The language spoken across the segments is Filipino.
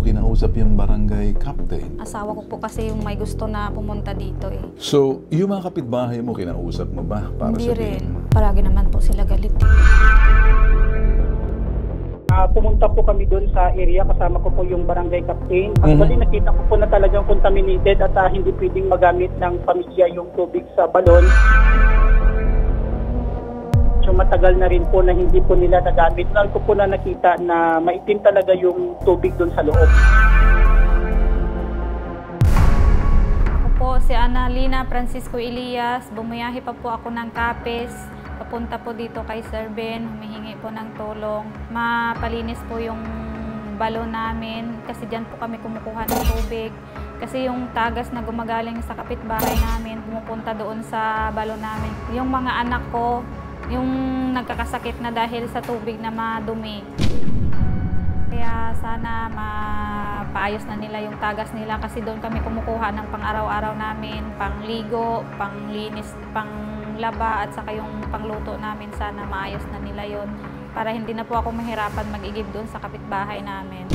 kinausap yung barangay captain? Asawa ko po kasi yung may gusto na pumunta dito eh. So, yung mga kapitbahay mo, kinausap mo ba? Para Hindi rin. sabihin? Palagi naman po sila galit. Pumunta po kami doon sa area, kasama ko po yung barangay captain. Actually, nakita ko po na talagang contaminated at hindi pwedeng magamit ng pamilya yung tubig sa balon. So matagal na rin po na hindi po nila nagamit. Nal ko po na nakita na maitim talaga yung tubig doon sa loob. Ako po si Annalina Francisco Elias. Bumuyahe pa po ako ng Capiz. Papunta po dito kay Sir Ben. Humihingi po ng tulong. Mapalinis po yung balon namin. Kasi dyan po kami kumukuha ng tubig. Kasi yung tagas na gumagaling sa kapitbahay namin, pumupunta doon sa balon namin. Yung mga anak ko, yung nagkakasakit na dahil sa tubig na madumi. Kaya sana mapaayos na nila yung tagas nila kasi doon kami kumukuha ng pang-araw-araw namin, pangligo, panglinis, panglaba at saka yung pangluto namin. Sana maayos na nila yon para hindi na po ako mahirapan mag-igib doon sa kapitbahay namin.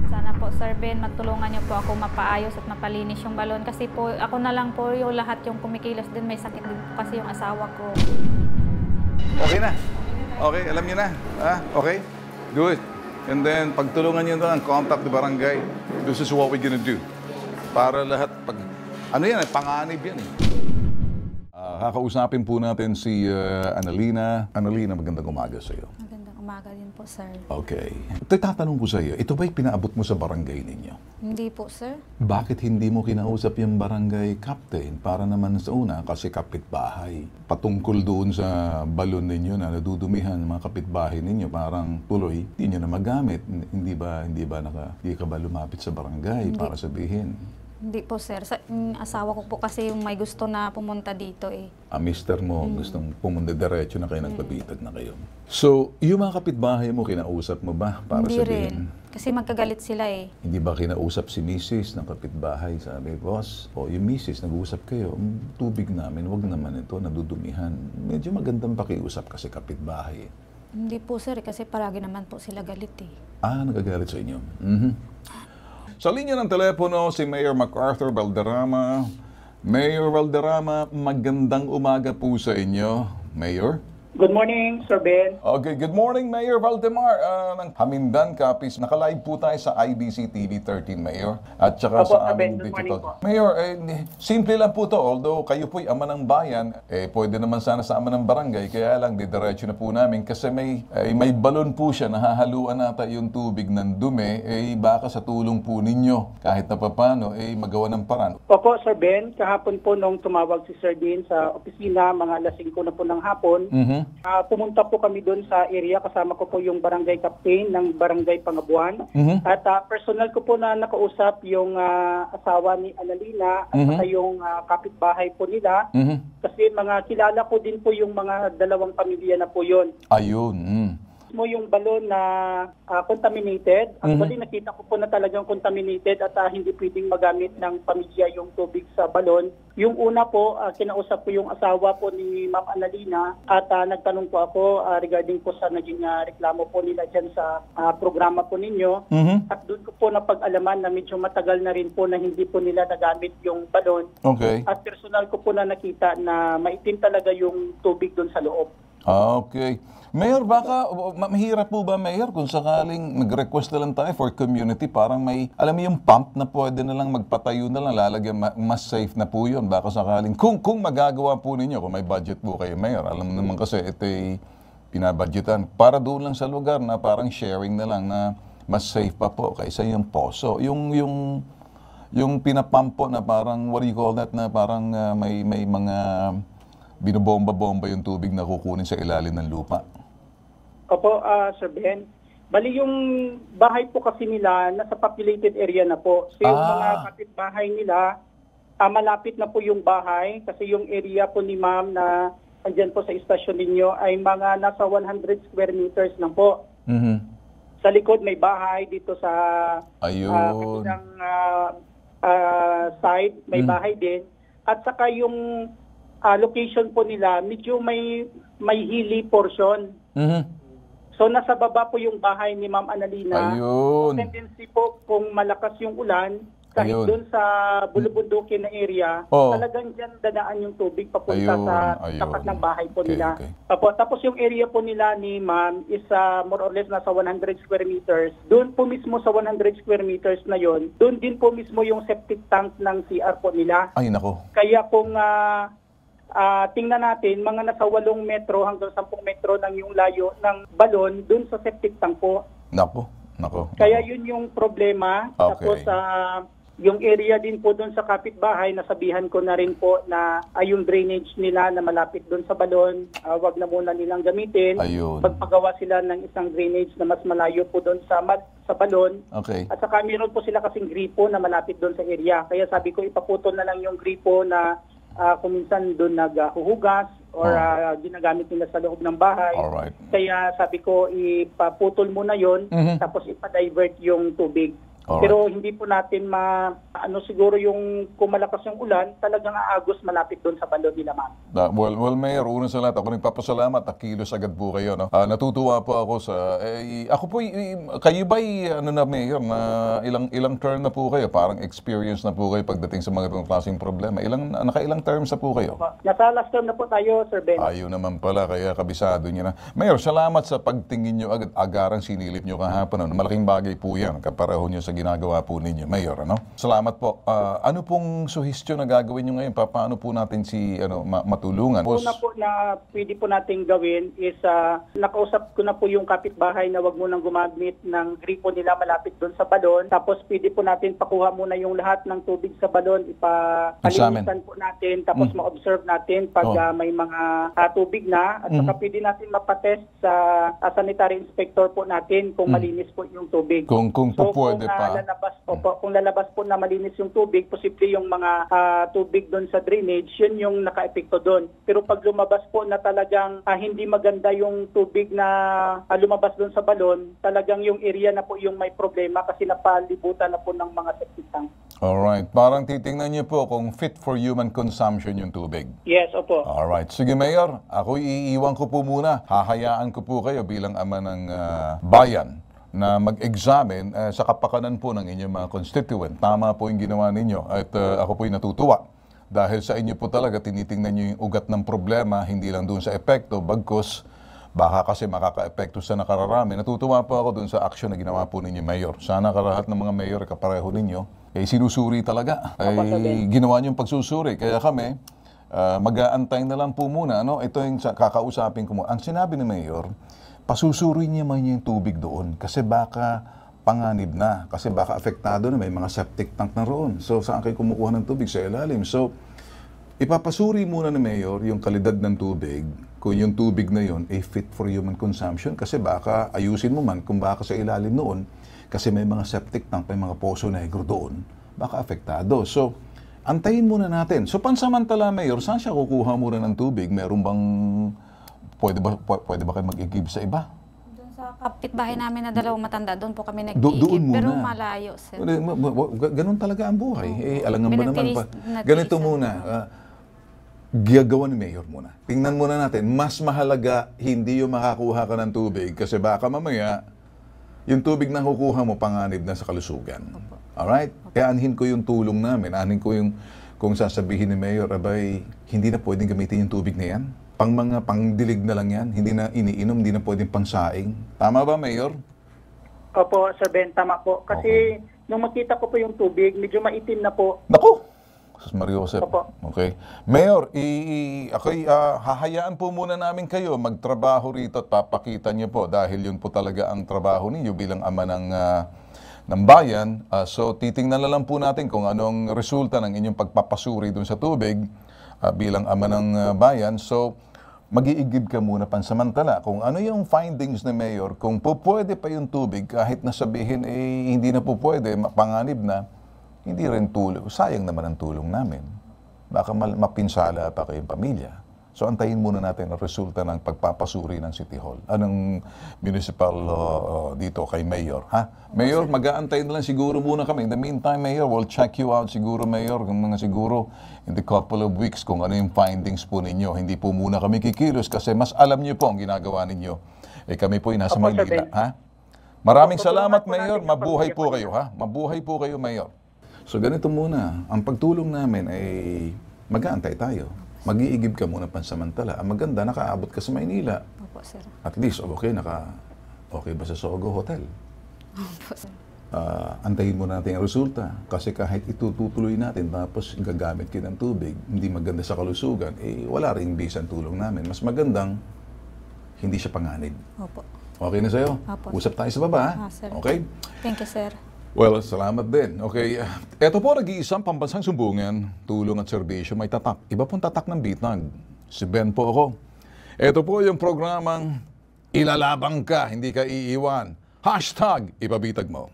Sana po, Sir Ben, magtulungan niyo po ako mapaayos at mapalinis yung balon kasi po ako na lang po yung lahat yung kumikilos din. May sakit din po kasi yung asawa ko. Okay na. Okay, alam niyo na. Okay? Good. And then, pagtulungan niyo doon, contact the barangay. This is what we're gonna do. Para lahat, ano yan, panganib yan eh. Kakausapin po natin si Annalina. Annalina, magandang umaga sa iyo. Magandang umaga din po, Sir. Okay. Tatanong ko sa iyo, ito ba'y pinaabot mo sa barangay ninyo? Hindi po, Sir. Bakit hindi mo kinausap yung barangay captain para naman sa una kasi kapitbahay? Patungkol doon sa balon ninyo na nadudumihan ng mga kapitbahay ninyo, parang tuloy, hindi nyo na magamit. Hindi ka ba lumapit sa barangay para sabihin? Hindi po, Sir. Yung asawa ko po kasi yung may gusto na pumunta dito eh. Mister mo, gustong pumunta diretso na kayo, nagpapitag na kayo. So, yung mga kapitbahay mo, kinausap mo ba para Hindi sabihin? rin. Kasi magkagalit sila eh. Hindi ba kinausap si Mrs. ng kapitbahay? Sabi, boss, yung Mrs. nag-uusap kayo, tubig namin, wag naman ito, nadudumihan. Medyo magandang pakiusap kasi kapitbahay. Hindi po, Sir, kasi palagi naman po sila galit eh. Nagagalit sa inyo. Sa linya ng telepono, si Mayor MacArthur Valderrama. Mayor Valderrama, magandang umaga po sa inyo. Mayor? Good morning, Sir Ben. Okay, good morning, Mayor Valdemar ng Hamindan, Capiz. Nakalive po tayo sa IBC TV 13, Mayor. At saka Opo, sa aming good morning po. Mayor, simple lang po to. Although kayo po'y ama ng bayan, pwede naman sana sa ama ng barangay. Kaya lang, didiretso na po namin. Kasi may balon po siya, nahahaluan nata yung tubig ng dumi. Baka sa tulong po ninyo, kahit na papano, magawa ng paraan. Opo, Sir Ben. Kahapon po nung tumawag si Sir Dean sa opisina, mga alas 5 na po ng hapon, pumunta po kami doon sa area, kasama ko po yung barangay captain ng barangay Pangabuan. At personal ko po na nakausap yung asawa ni Annalina at saka yung kapitbahay po nila. Kasi mga kilala ko din po yung mga dalawang pamilya na po yun. Ayun. Yung balon na contaminated. Actually, nakita ko po na talagang contaminated at hindi pwedeng magamit ng pamilya yung tubig sa balon. Yung una po, kinausap ko yung asawa po ni Ma'am Annalina at nagtanong po ako regarding po sa naging reklamo po nila dyan sa programa po ninyo. At doon ko po napag-alaman na medyo matagal na rin po na hindi po nila nagamit yung balon. Okay. At personal ko po na nakita na maitim talaga yung tubig doon sa loob. Okay. Mayor, baka mahirap po ba, Mayor, kung sakaling mag-request na lang tayo for community, parang may, alam mo yung pump na pwede na lang magpatayo na lang, lalagyan, mas safe na po yun. Baka sakaling, kung magagawa po ninyo, kung may budget po kayo, Mayor, alam naman kasi ito'y pinabudgetan. Para doon lang sa lugar na parang sharing na lang na mas safe pa po kaysa yung poso. Yung pinapump po na parang, what do you call that, na parang may mga binobomba-bomba yung tubig na kukunin sa ilalim ng lupa. Opo, Sir Ben. Bali yung bahay po kasi nila nasa populated area na po. So yung mga kapitbahay nila, malapit na po yung bahay kasi yung area po ni Ma'am na andyan po sa istasyon ninyo ay mga nasa 100 square meters lang po. Sa likod may bahay dito sa kabilang side, may bahay din. At saka yung location po nila, medyo may hilly portion. So nasa baba po yung bahay ni Ma'am Annalina. Ayun. Tendency po kung malakas yung ulan, kahit Ayun. doon sa bulubundukin na area, Oh. talagang dyan dadaan yung tubig papunta Ayun, sa ayun. tapat ng bahay po Okay, nila. okay. Tapos yung area po nila ni Ma'am is more or less nasa 100 square meters. Doon po mismo sa 100 square meters na yon, doon din po mismo yung septic tank ng CR po nila. Ay, nako. Kaya kung tingnan natin, mga nasa 8 metro hanggang 10 metro lang yung layo ng balon doon sa septic tank po. Nako. Nako. Kaya yun yung problema. Okay. Tapos yung area din po doon sa kapitbahay, nasabihan ko na rin po na yung drainage nila na malapit doon sa balon, wag na muna nilang gamitin. Ayun. Pagpagawa sila ng isang drainage na mas malayo po doon sa balon. Okay. At saka meron po sila kasing gripo na malapit doon sa area. Kaya sabi ko ipaputol na lang yung gripo na kung minsan doon naghuhugas or ginagamit nila sa loob ng bahay. Alright. Kaya sabi ko ipaputol muna yon, Mhm. tapos ipa-divert yung tubig. Alright. Pero hindi po natin siguro yung kung malakas yung ulan, talagang aagos malapit doon sa balon nila, ma'am. Well, Mayor, unang sa lahat, ako nagpapasalamat, kilos agad po kayo. No? Natutuwa po ako sa... ako po, kayo ba'y, Mayor, na ilang term na po kayo? Parang experience na po kayo pagdating sa mga itong klaseng problema. Nakailang terms na po kayo? Nasa last term na po tayo, Sir Ben. Ayaw naman pala, kaya kabisado niyo na. Mayor, salamat sa pagtingin niyo agad, agarang sinilip niyo kahapon. Malaking bagay po yan, kapareho niyo sa ginagawa po ninyo, Mayor. Salamat po. Ano pong suhestyon na gagawin niyo ngayon? Paano po natin matulungan? Una po na pwede po natin gawin is nakausap ko na po yung kapitbahay na wag mo nang gumamit ng gripo nila malapit doon sa balon. Tapos pwede po natin pakuha muna yung lahat ng tubig sa balon, ipalinisan po natin, tapos ma-observe natin pag may mga tubig na. At saka pwede natin mapatest sa sanitary inspector po natin kung malinis po yung tubig. Kung po pwede pa. Kung lalabas po na malinis yung tubig, posible yung mga tubig doon sa drainage, yun yung naka-epekto doon. Pero pag lumabas po na talagang hindi maganda yung tubig na lumabas doon sa balon, talagang yung area na po yung may problema kasi napalibutan na po ng mga septic tank. Alright. Parang titingnan niyo po kung fit for human consumption yung tubig. Yes, opo. Alright. Sige, Mayor. Ako iiwan ko po muna. Hahayaan ko po kayo bilang ama ng bayan na mag-examine sa kapakanan po ng inyong mga constituent. Tama po yung ginawa ninyo at ako po'y natutuwa. Dahil sa inyo po talaga tinitingnan nyo yung ugat ng problema, hindi lang doon sa epekto, bagkus baka kasi makaka-epekto sa nakararami. Natutuwa po ako doon sa action na ginawa po ninyo, Mayor. Sana karahat ng mga Mayor kapareho ninyo, sinusuri talaga. Ginawa nyo yung pagsusuri. Kaya kami, mag-aantay na lang po muna. Ito yung kakausapin ko mo. Ang sinabi ni Mayor, pasusuri niya man yung tubig doon kasi baka panganib na, kasi baka apektado na, may mga septic tank na roon. So, saan kayo kumukuha ng tubig? Sa ilalim. So, ipapasuri muna ng Mayor yung kalidad ng tubig, kung yung tubig na yun ay fit for human consumption, kasi baka ayusin mo man kung baka sa ilalim noon, kasi may mga septic tank, may mga poso negro doon, baka apektado. So, antayin muna natin. So, pansamantala, Mayor, saan siya kukuha muna ng tubig? Meron bang pwede ba kayo mag-i-give sa iba? Doon sa kapitbahay namin na dalawang matanda, doon po kami Doon nag-iigib. muna. Pero malayo, sir. Ganun talaga ang buhay. Alangan ba naman pa? Pinagtiis- Ganito muna. Gagawa ni Mayor muna. Tingnan muna natin. Mas mahalaga hindi yung makakuha ka ng tubig kasi baka mamaya yung tubig na kukuha mo panganib na sa kalusugan. Alright? Kaya anhin ko yung tulong namin. Anhin ko yung kung sasabihin ni Mayor, abay, hindi na pwedeng gamitin yung tubig na yan. Pangdilig na lang yan. Hindi na iniinom, hindi na pwedeng pangsaing. Tama ba, Mayor? Opo, Sir Ben, tama po. Kasi nung makita ko po yung tubig, medyo maitim na po. Naku! Sus Mario Joseph. Opo. Okay. Mayor, hahayaan po muna namin kayo magtrabaho rito at papakita niyo po dahil yun po talaga ang trabaho ninyo bilang ama ng bayan. So titingnan na lang po natin kung anong resulta ng inyong pagpapasuri dun sa tubig bilang ama ng bayan. So mag-iigib ka muna pansamantala kung ano yung findings ni Mayor, kung po pwede pa yung tubig kahit nasabihin hindi na po pwede, panganib na, hindi rin tulong. Sayang naman ang tulong namin. Baka mapinsala pa kayong pamilya. So antayin muna natin ang resulta ng pagpapasuri ng City Hall. Anong municipal dito kay Mayor? Mayor, mag-aantay na lang siguro muna kami. In the meantime, Mayor, we'll check you out siguro, Mayor, kung mga siguro in the couple of weeks kung ano yung findings po ninyo. Hindi po muna kami kikilos kasi mas alam niyo po ang ginagawa ninyo. Eh kami po ay nasa Opo, Sir Maynila, Ben. ha? Maraming Opo, salamat, tulungan po Mayor. natin Mabuhay ang po kayo, ha? Mabuhay po kayo, Mayor. So ganito muna, ang pagtulong namin ay mag-aantay tayo. Mag-iigib ka muna pansamantala. Ang maganda, nakaabot ka sa Maynila. Opo, sir. At least, okay ba sa Sogo Hotel? Opo, sir. Antayin mo natin ang resulta. Kasi kahit itutuloy natin, tapos gagamit kita ng tubig, hindi maganda sa kalusugan, eh wala rin bisa ang tulong namin. Mas magandang, hindi siya panganib. Opo. Okay na sa'yo? Opo. Usap tayo sa baba, ha? Sir. Okay? Thank you, sir. Well, salamat din. Okay. Ito po, nag-iisang pambansang sumbungan, tulong at serbisyo, may tatak. Iba pong tatak ng bitag. Si Ben po ako. Ito po yung programang Ilalabang Ka, Hindi Ka Iiwan. #Ipabitag Mo.